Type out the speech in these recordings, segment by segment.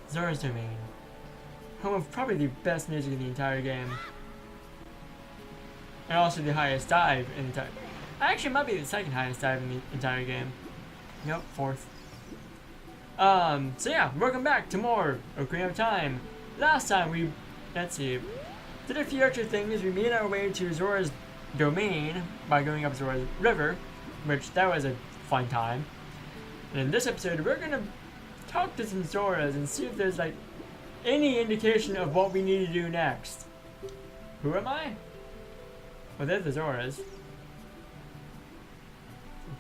Zora's Domain. Home of probably the best music in the entire game. And also the highest dive in the entire... Actually, it might be the second highest dive in the entire game. Nope, fourth. So yeah, welcome back to more Ocarina of Time. Last time we, let's see, did a few extra things. We made our way to Zora's Domain by going up Zora's River, which that was a fun time. And in this episode, we're gonna talk to some Zoras and see if there's like any indication of what we need to do next. Who am I? Well, there's the Zoras.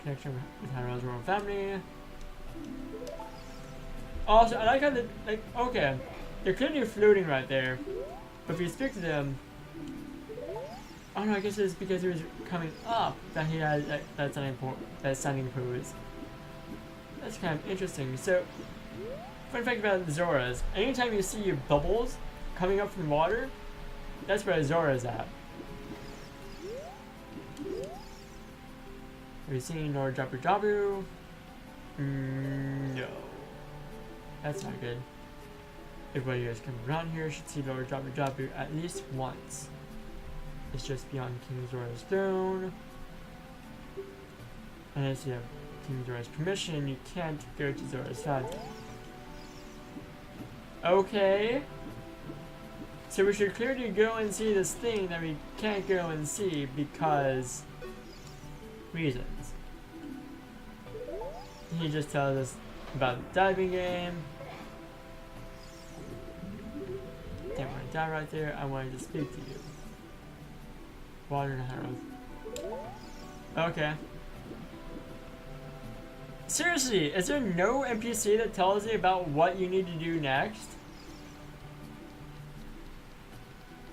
Connection with Hyrule's royal family. Also, I like how the okay, they're clearly floating right there, but if you speak to them, oh no, I guess it's because he was coming up that he had that standing pose. That's kind of interesting. So, fun fact about the Zoras: anytime you see bubbles coming up from water, that's where a Zora is at. Have you seen Lord Jabu Jabu? No. That's not good. Everybody who's coming around here should see Lord Jabu Jabu at least once. It's just beyond King Zora's throne. Unless you have King Zora's permission, you can't go to Zora's side. Okay. So we should clearly go and see this thing that we can't go and see because reasons. He just tells us about the diving game. Didn't want to die right there. I wanted to speak to you. Water and Hyrule. Okay. Seriously, is there no NPC that tells you about what you need to do next?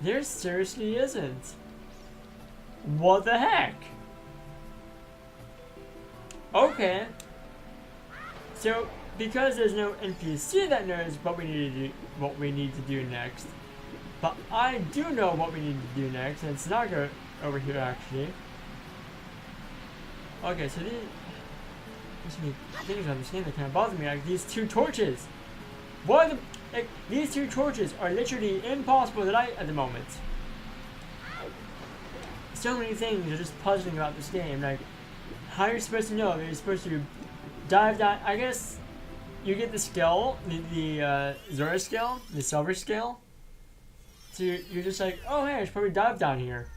There seriously isn't. What the heck? Okay. So, because there's no NPC that knows what we need to do next, but I do know what we need to do next, and it's not over here actually. Okay, so there's so many things on this game that kind of bother me, like these two torches. What? These two torches are literally impossible to light at the moment. So many things are just puzzling about this game, like how you're supposed to know that you're supposed to dive down. I guess you get the skill, the Zora skill, the silver skill. So you're just like, oh hey, I should probably dive down here.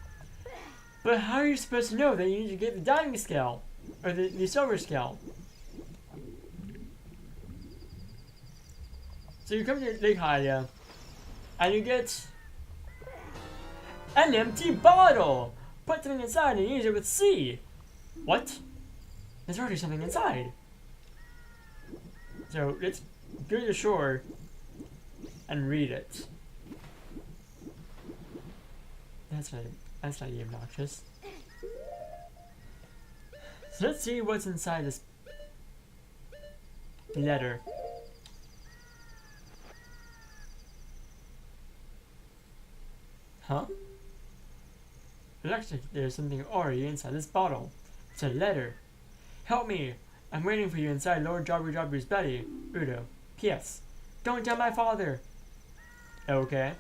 But how are you supposed to know that you need to get the diving skill? Or the silver skill? So you come to Lake Hylia, and you get an empty bottle! Put something inside and use it with C! What? There's already something inside. So let's go to the shore and read it. That's not even obnoxious. So let's see what's inside this letter. Huh? It looks like there's something already inside this bottle. It's a letter. Help me! I'm waiting for you inside Lord Jabu Jabu's belly. Udo. P.S. Don't tell my father! Okay.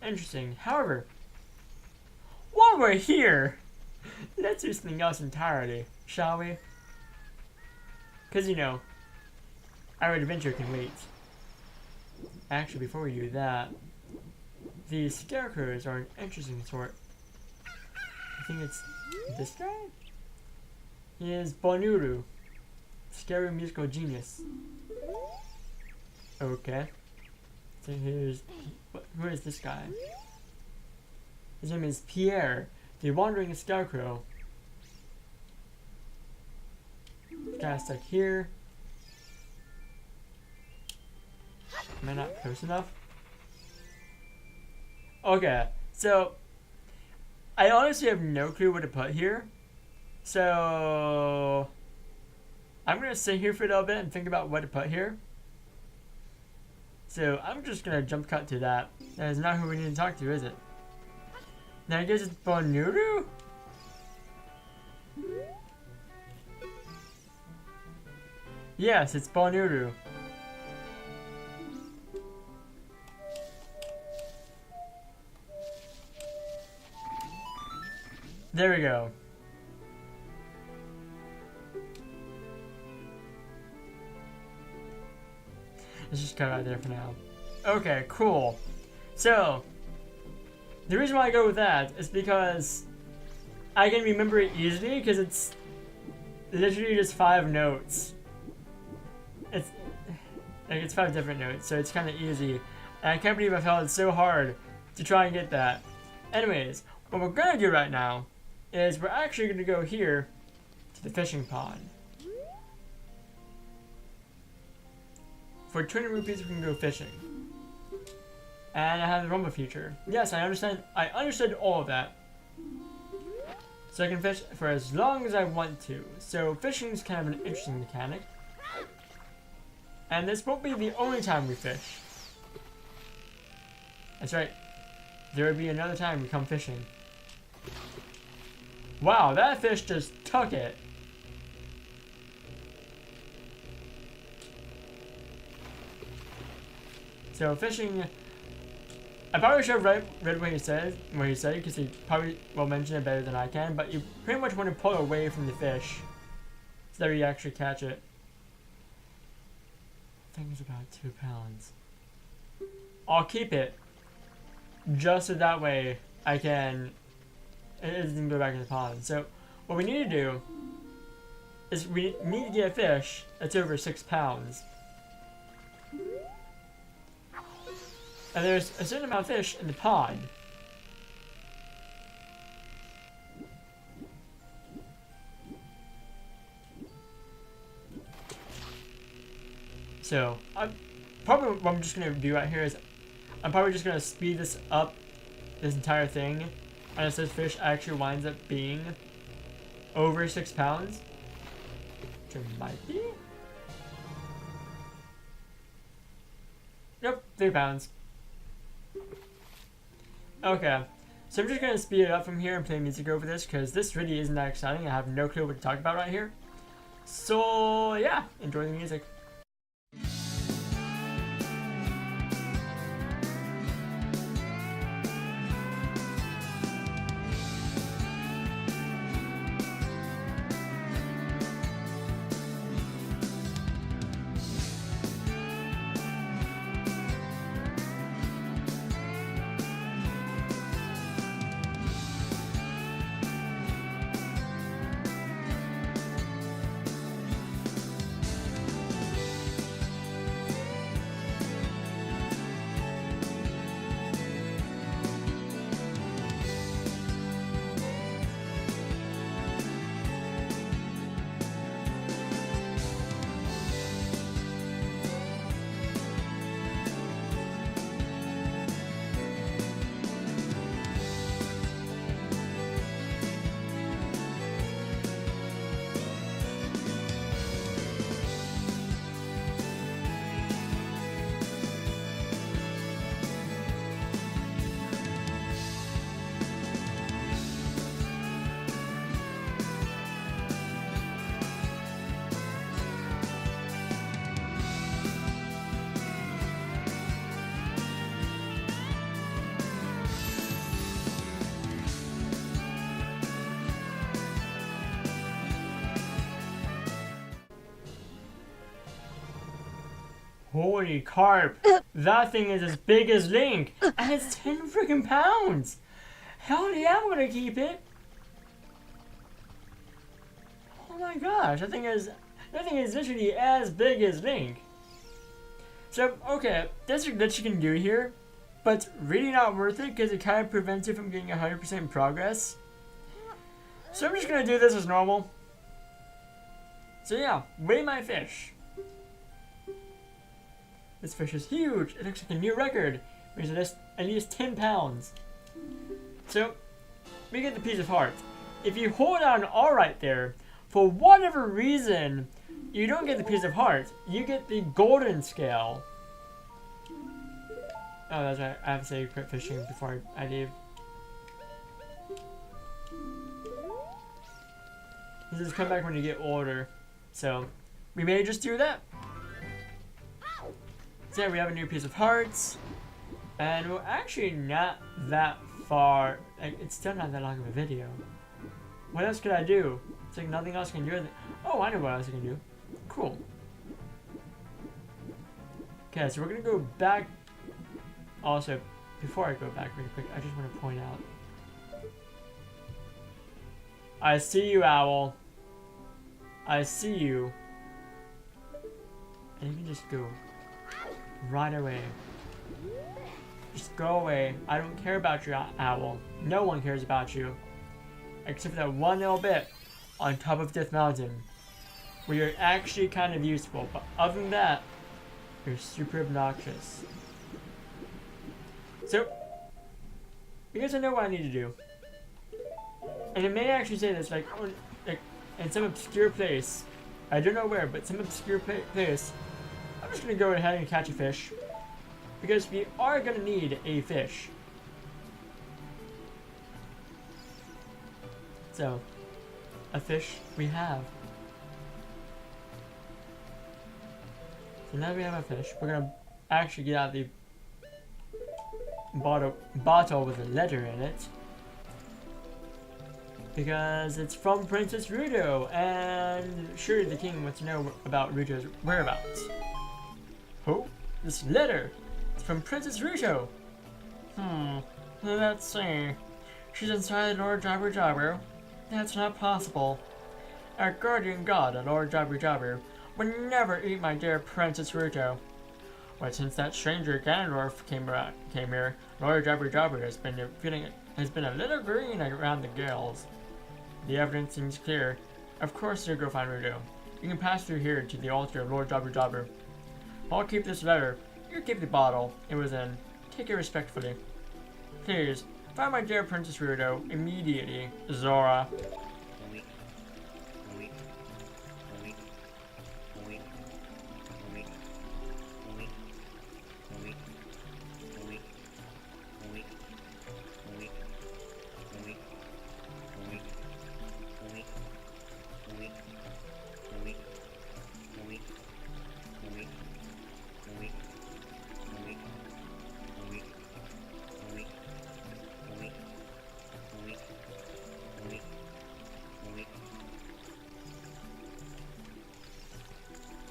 Interesting. However, while we're here, let's do something else entirely, shall we? Because, you know, our adventure can wait. Actually, before we do that, these scarecrows are an interesting sort. I think it's this guy? He is Bonuru, scary musical genius. Okay. So who is this guy? His name is Pierre, the wandering scarecrow. This guy's stuck here. Am I not close enough? Okay, so I honestly have no clue what to put here. So I'm gonna sit here for a little bit and think about what to put here. So I'm just gonna jump cut to that. That is not who we need to talk to, is it? Then I guess it's Bonuru? Yes, it's Bonuru. There we go. Let's just cut right there for now. Okay, cool. So, the reason why I go with that is because I can remember it easily because it's literally just 5 notes. It's 5 different notes, so it's kind of easy. And I can't believe I felt it so hard to try and get that. Anyways, what we're gonna do right now is we're actually gonna go here to the fishing pond. For 20 rupees, we can go fishing. And I have the rumble feature. Yes, I understand. I understood all of that. So I can fish for as long as I want to. So fishing is kind of an interesting mechanic. And this won't be the only time we fish. That's right. There will be another time we come fishing. Wow, that fish just took it. So fishing, I probably should have read what he said because he probably will mention it better than I can, but you pretty much want to pull away from the fish so that you actually catch it. I think it's about 2 pounds. I'll keep it just so that way I can, it doesn't go back in the pond. So what we need to do is we need to get a fish that's over 6 pounds. And there's a certain amount of fish in the pond. So, probably what I'm just going to do right here is I'm probably just going to speed this up, this entire thing. And if this fish actually winds up being over 6 pounds, which it might be. Nope, 3 pounds. Okay, so I'm just going to speed it up from here and play music over this because this really isn't that exciting. I have no clue what to talk about right here. So yeah, enjoy the music. Holy carp! That thing is as big as Link, and it's 10 freaking pounds. Hell yeah, I'm gonna keep it. Oh my gosh, that thing is literally as big as Link. So okay, there's a glitch you can do here, but it's really not worth it because it kind of prevents you from getting 100% progress. So I'm just gonna do this as normal. So yeah, weigh my fish. This fish is huge. It looks like a new record. It weighs at least 10 pounds. So, we get the piece of heart. If you hold down R right there, for whatever reason, you don't get the piece of heart. You get the golden scale. Oh, that's right. I have to say quit fishing before I leave. This is come back when you get older. So, we may just do that. So yeah, we have a new piece of hearts, and we're actually not that far, like, it's still not that long of a video. What else could I do? It's like nothing else can do. Oh, I know what else I can do. Cool. Okay, so we're gonna go back. Also, before I go back really quick, I just want to point out. I see you, Owl. I see you. And you can just go right away. Just go away. I don't care about you, Owl. No one cares about you. Except for that one little bit on top of Death Mountain, where you're actually kind of useful. But other than that, you're super obnoxious. So, because I know what I need to do. And it may actually say this, like in some obscure place. I don't know where, but some obscure place. I'm just going to go ahead and catch a fish. Because we are going to need a fish. So, a fish we have. So now we have a fish. We're going to actually get out the bottle with a letter in it. Because it's from Princess Ruto, and surely the king wants to know about Ruto's whereabouts. Oh, this letter! It's from Princess Ruto! Let's see. She's inside Lord Jabber Jabber. That's not possible. Our guardian god, Lord Jabber Jabber, would never eat my dear Princess Ruto. But since that stranger Ganondorf came here, Lord Jabber Jabber has been a little green around the gills. The evidence seems clear. Of course you'll go find Ruto. You can pass through here to the altar of Lord Jabber Jabber. I'll keep this letter. You keep the bottle it was in. Take it respectfully. Please, find my dear Princess Ruto immediately, Zora.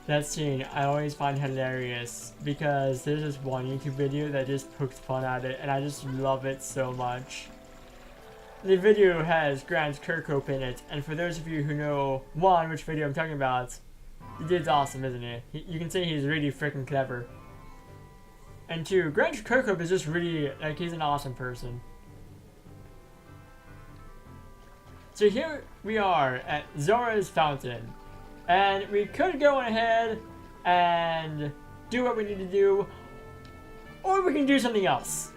That scene I always find hilarious because there's this one YouTube video that just pokes fun at it and I just love it so much. The video has Grant Kirkhope in it, and for those of you who know which video I'm talking about, the dude's awesome, isn't he? You can say he's really freaking clever. And two, Grant Kirkhope is just really, like, he's an awesome person. So here we are at Zora's Fountain. And we could go ahead and do what we need to do, or we can do something else.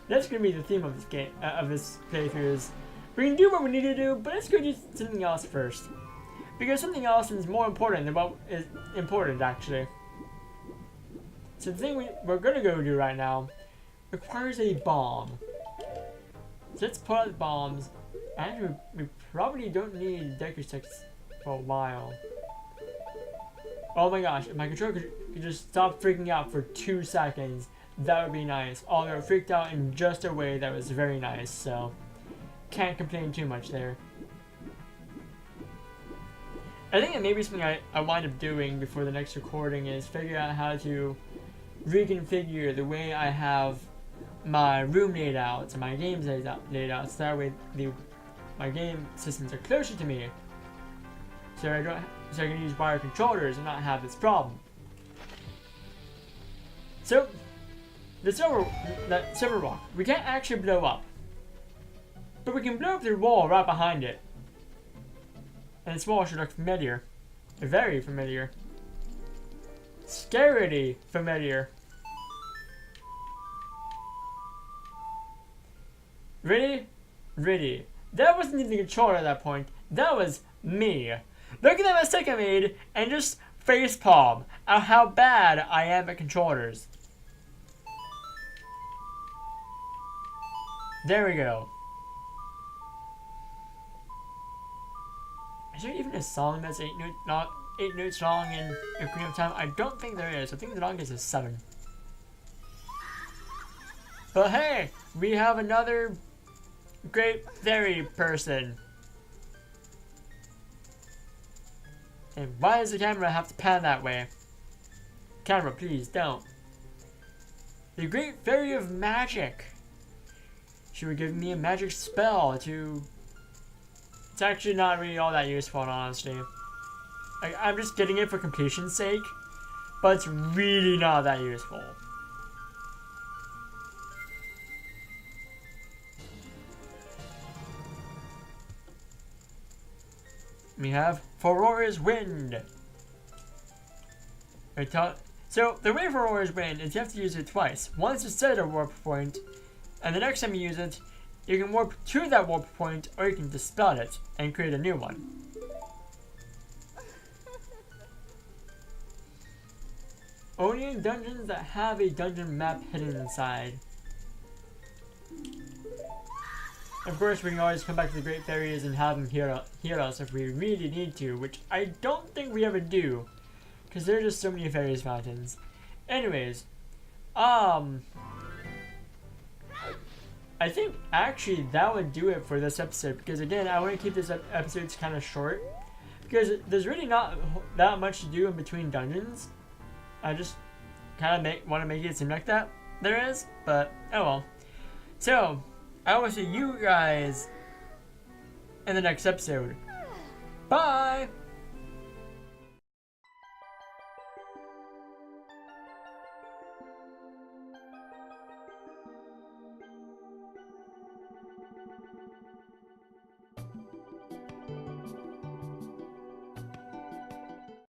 That's gonna be the theme of this game, of this playthrough. Is we can do what we need to do, but let's go do something else first, because something else is more important than what is important actually. So the thing we're gonna go do right now requires a bomb. So let's pull out the bombs. And we probably don't need Deku Sticks for a while. Oh my gosh, if my controller could just stop freaking out for 2 seconds, that would be nice. Although it freaked out in just a way that was very nice, so can't complain too much there. I think that maybe something I wind up doing before the next recording is figure out how to reconfigure the way I have my room laid out and my games laid out, so that way my game systems are closer to me. So I can use wire controllers and not have this problem. So, that silver rock, we can't actually blow up. But we can blow up the wall right behind it. And this wall should look familiar. Very familiar. Scarily familiar. Ready? Ready. That wasn't even the controller at that point. That was me. Look at that mistake I made and just facepalm at how bad I am at controllers. There we go. Is there even a song that's 8 notes long in Ocarina of Time? I don't think there is. I think the longest is 7. But hey, we have another great fairy person. And why does the camera have to pan that way? Camera, please don't. The Great Fairy of Magic. She would give me a magic spell to... It's actually not really all that useful in honesty. I'm just getting it for completion's sake, but it's really not that useful. We have Aurora's Wind. So the way for Aurora's Wind is you have to use it twice. Once to set a warp point, and the next time you use it, you can warp to that warp point, or you can dispel it and create a new one. Only in dungeons that have a dungeon map hidden inside. Of course, we can always come back to the Great Fairies and have them heal us if we really need to, which I don't think we ever do, because there are just so many fairies fountains. Anyways, I think actually that would do it for this episode, because again, I want to keep this episodes kind of short, because there's really not that much to do in between dungeons. I just kind of want to make it seem like that there is, but oh well. So, I will see you guys in the next episode. Bye!